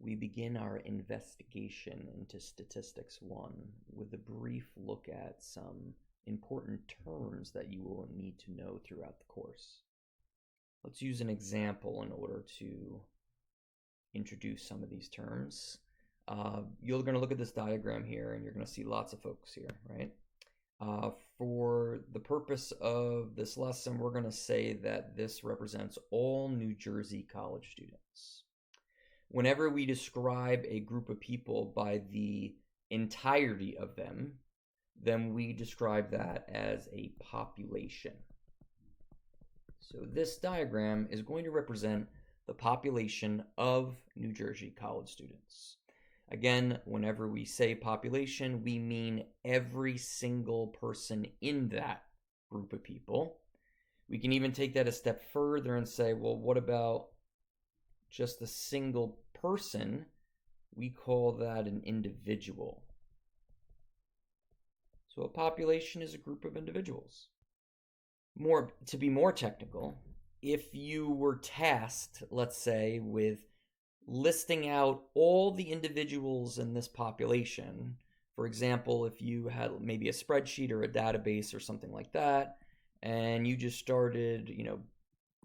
we begin our investigation into Statistics 1 with a brief look at some important terms that you will need to know throughout the course. Let's use an example in order to introduce some of these terms. You're going to look at this diagram here and you're going to see lots of folks here, right? For the purpose of this lesson, we're going to say that this represents all New Jersey college students. Whenever we describe a group of people by the entirety of them, then we describe that as a population. So this diagram is going to represent the population of New Jersey college students. Again, whenever we say population, we mean every single person in that group of people. We can even take that a step further and say, well, what about just a single person? We call that an individual. So a population is a group of individuals. To be more technical, if you were tasked, let's say, with listing out all the individuals in this population, for example, if you had maybe a spreadsheet or a database or something like that, and you just started,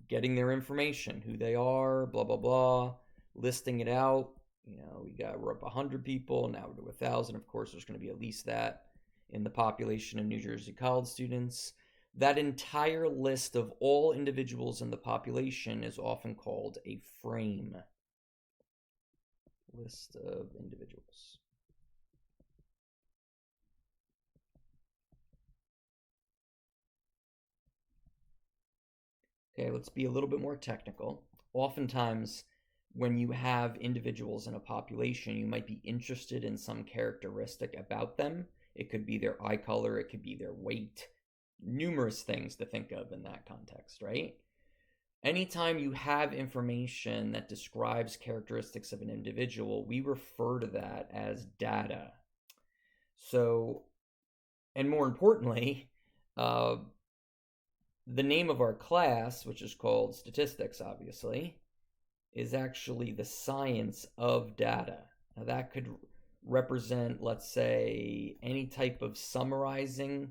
getting their information, who they are, blah, blah, blah, listing it out, we're up 100 people, now we're to 1,000. Of course, there's going to be at least that in the population of New Jersey college students. That entire list of all individuals in the population is often called a frame. List of individuals. Okay, let's be a little bit more technical. Oftentimes, when you have individuals in a population, you might be interested in some characteristic about them. It could be their eye color, it could be their weight, numerous things to think of in that context, right? Anytime you have information that describes characteristics of an individual, we refer to that as data. So, and more importantly, the name of our class, which is called statistics, obviously, is actually the science of data. Now that could represent, let's say, any type of summarizing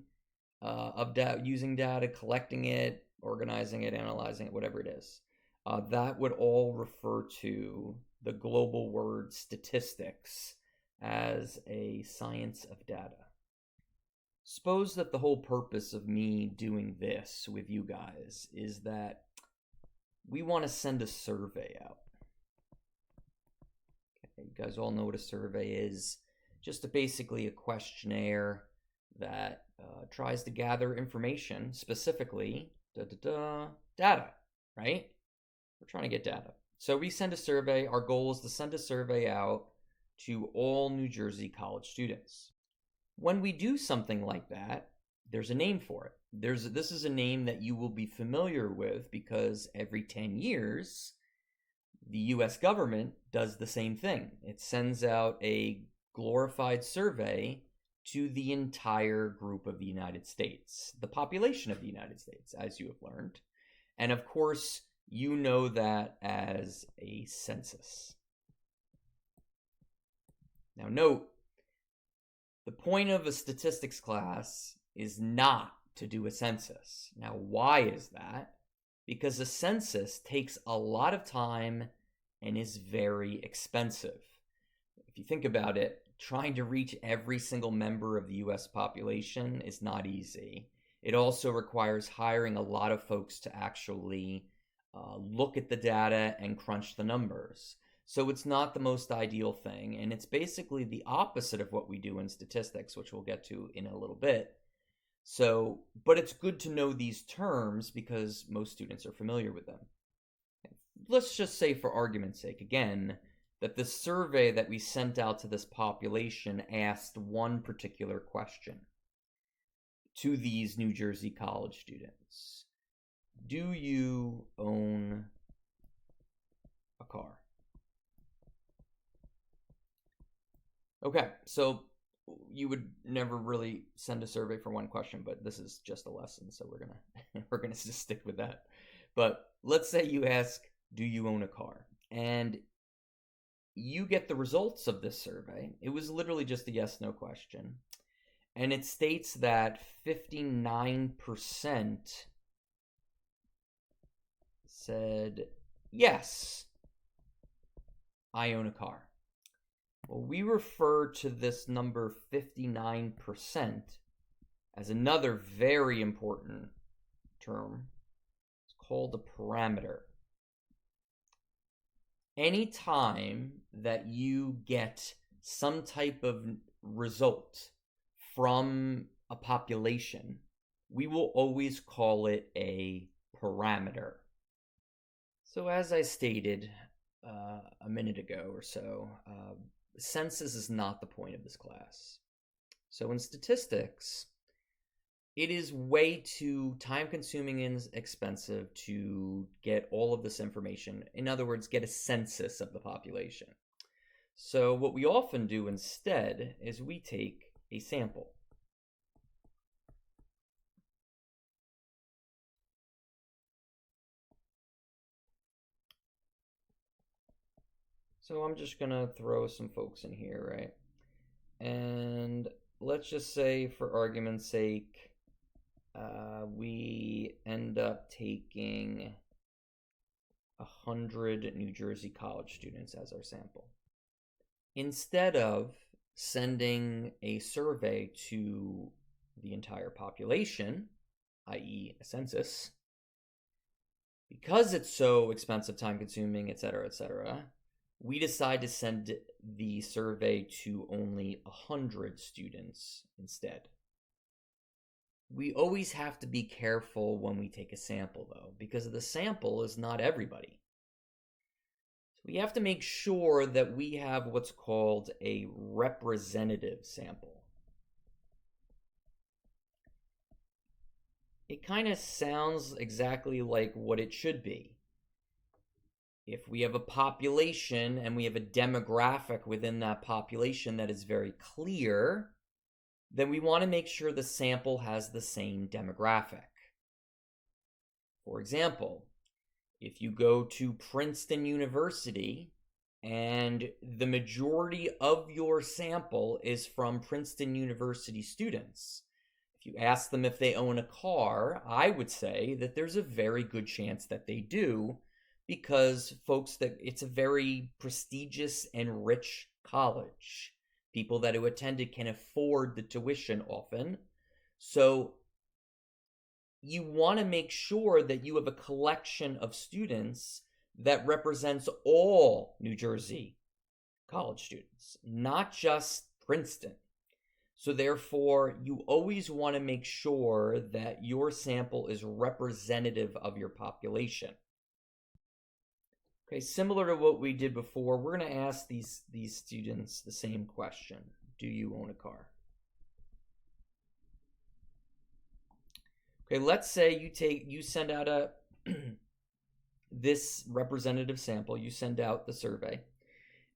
of data, using data, collecting it, organizing it, analyzing it, whatever it is. That would all refer to the global word statistics as a science of data. Suppose that the whole purpose of me doing this with you guys is that we want to send a survey out. Okay, you guys all know what a survey is. Just basically a questionnaire that tries to gather information, specifically data, right? We're trying to get data. So we send a survey. Our goal is to send a survey out to all New Jersey college students. When we do something like that, there's a name for it. This is a name that you will be familiar with because every 10 years, the US government does the same thing. It sends out a glorified survey to the entire group of the United States, the population of the United States, as you have learned. And of course, you know that as a census. Now note, the point of a statistics class is not to do a census. Now, why is that? Because a census takes a lot of time and is very expensive. If you think about it, trying to reach every single member of the US population is not easy. It also requires hiring a lot of folks to actually look at the data and crunch the numbers. So it's not the most ideal thing, and it's basically the opposite of what we do in statistics, which we'll get to in a little bit. So, but it's good to know these terms because most students are familiar with them. Let's just say, for argument's sake, again, that the survey that we sent out to this population asked one particular question to these New Jersey college students. Do you own a car? Okay, so you would never really send a survey for one question, but this is just a lesson, so we're gonna just stick with that. But let's say you ask, do you own a car? And you get the results of this survey. It was literally just a yes/no question. And it states that 59% said, yes, I own a car. Well, we refer to this number 59% as another very important term. It's called a parameter. Anytime that you get some type of result from a population, we will always call it a parameter. So as I stated a minute ago or so, census is not the point of this class. So in statistics, it is way too time-consuming and expensive to get all of this information. In other words, get a census of the population. So what we often do instead is we take a sample. So I'm just going to throw some folks in here, right? And let's just say, for argument's sake, we end up taking 100 New Jersey college students as our sample. Instead of sending a survey to the entire population, i.e. a census, because it's so expensive, time-consuming, etc., we decide to send the survey to only 100 students instead. We always have to be careful when we take a sample, though, because the sample is not everybody. So we have to make sure that we have what's called a representative sample. It kind of sounds exactly like what it should be. If we have a population and we have a demographic within that population that is very clear, then we want to make sure the sample has the same demographic. For example, if you go to Princeton University and the majority of your sample is from Princeton University students, if you ask them if they own a car, I would say that there's a very good chance that they do, because it's a very prestigious and rich college. People that who attended can afford the tuition often. So you want to make sure that you have a collection of students that represents all New Jersey college students, not just Princeton. So therefore, you always want to make sure that your sample is representative of your population. Okay, similar to what we did before, we're going to ask these students the same question. Do you own a car? Okay, let's say you send out this representative sample, you send out the survey,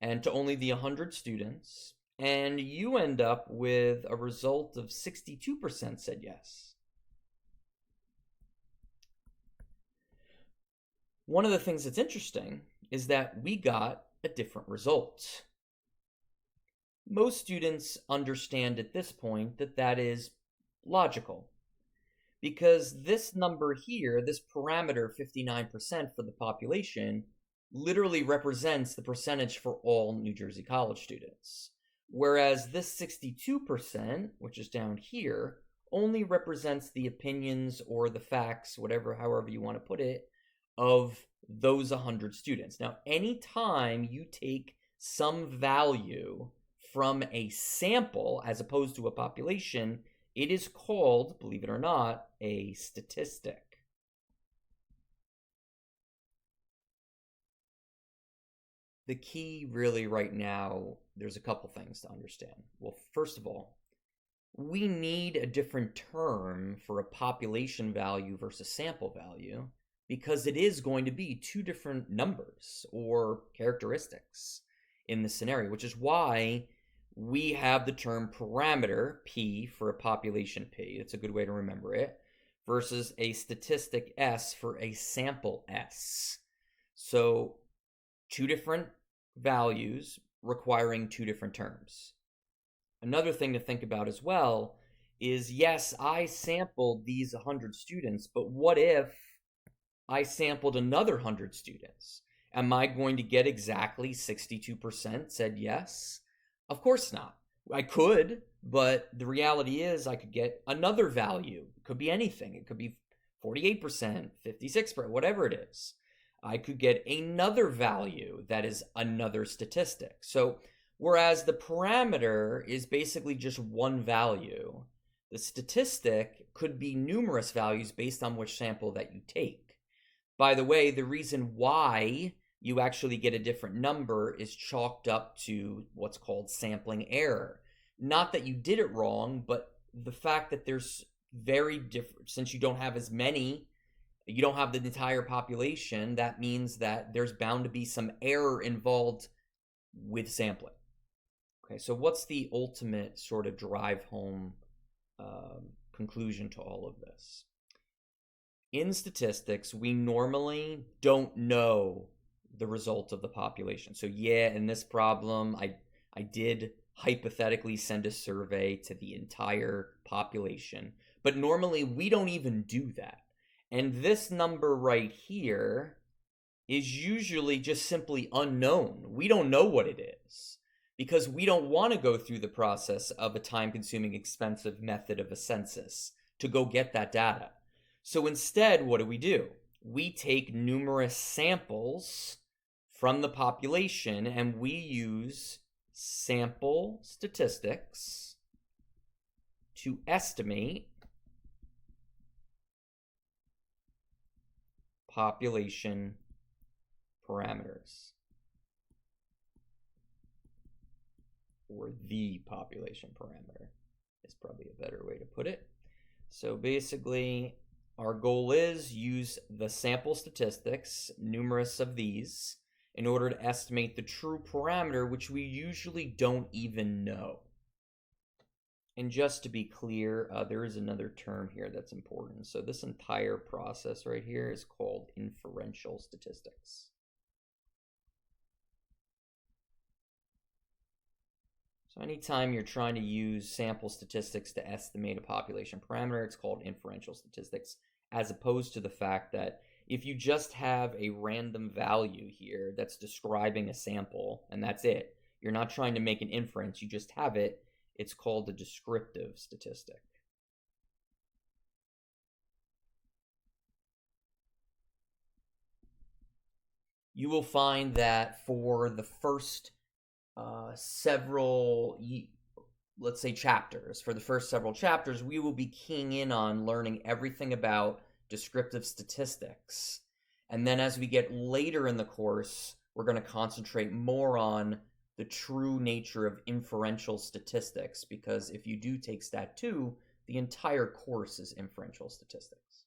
and to only the 100 students, and you end up with a result of 62% said yes. One of the things that's interesting is that we got a different result. Most students understand at this point that that is logical, because this number here, this parameter 59% for the population, literally represents the percentage for all New Jersey college students. Whereas this 62%, which is down here, only represents the opinions or the facts, however you want to put it, of those 100 students. Now, anytime you take some value from a sample as opposed to a population, it is called, believe it or not, a statistic. The key really right now, there's a couple things to understand. Well, first of all, we need a different term for a population value versus sample value, because it is going to be two different numbers or characteristics in this scenario, which is why we have the term parameter, P, for a population, P. It's a good way to remember it, versus a statistic, S, for a sample, S. So two different values requiring two different terms. Another thing to think about as well is, yes, I sampled these 100 students, but what if I sampled another 100 students? Am I going to get exactly 62% said yes? Of course not. I could, but the reality is I could get another value. It could be anything. It could be 48%, 56%, whatever it is. I could get another value that is another statistic. So whereas the parameter is basically just one value, the statistic could be numerous values based on which sample that you take. By the way, the reason why you actually get a different number is chalked up to what's called sampling error. Not that you did it wrong, but the fact that there's very different, since you don't have as many, you don't have the entire population, that means that there's bound to be some error involved with sampling. Okay, so what's the ultimate sort of drive home conclusion to all of this? In statistics, we normally don't know the result of the population. So yeah, in this problem, I did hypothetically send a survey to the entire population, but normally we don't even do that. And this number right here is usually just simply unknown. We don't know what it is because we don't want to go through the process of a time-consuming, expensive method of a census to go get that data. So instead, what do? We take numerous samples from the population and we use sample statistics to estimate population parameters, or the population parameter is probably a better way to put it. So basically, our goal is use the sample statistics, numerous of these, in order to estimate the true parameter, which we usually don't even know. And just to be clear, there is another term here that's important. So this entire process right here is called inferential statistics. So anytime you're trying to use sample statistics to estimate a population parameter, it's called inferential statistics, as opposed to the fact that if you just have a random value here that's describing a sample, and that's it, you're not trying to make an inference, you just have it, it's called a descriptive statistic. You will find that for the first several, let's say, chapters, for the first several chapters, we will be keying in on learning everything about descriptive statistics. And then as we get later in the course, we're going to concentrate more on the true nature of inferential statistics, because if you do take Stat 2, the entire course is inferential statistics.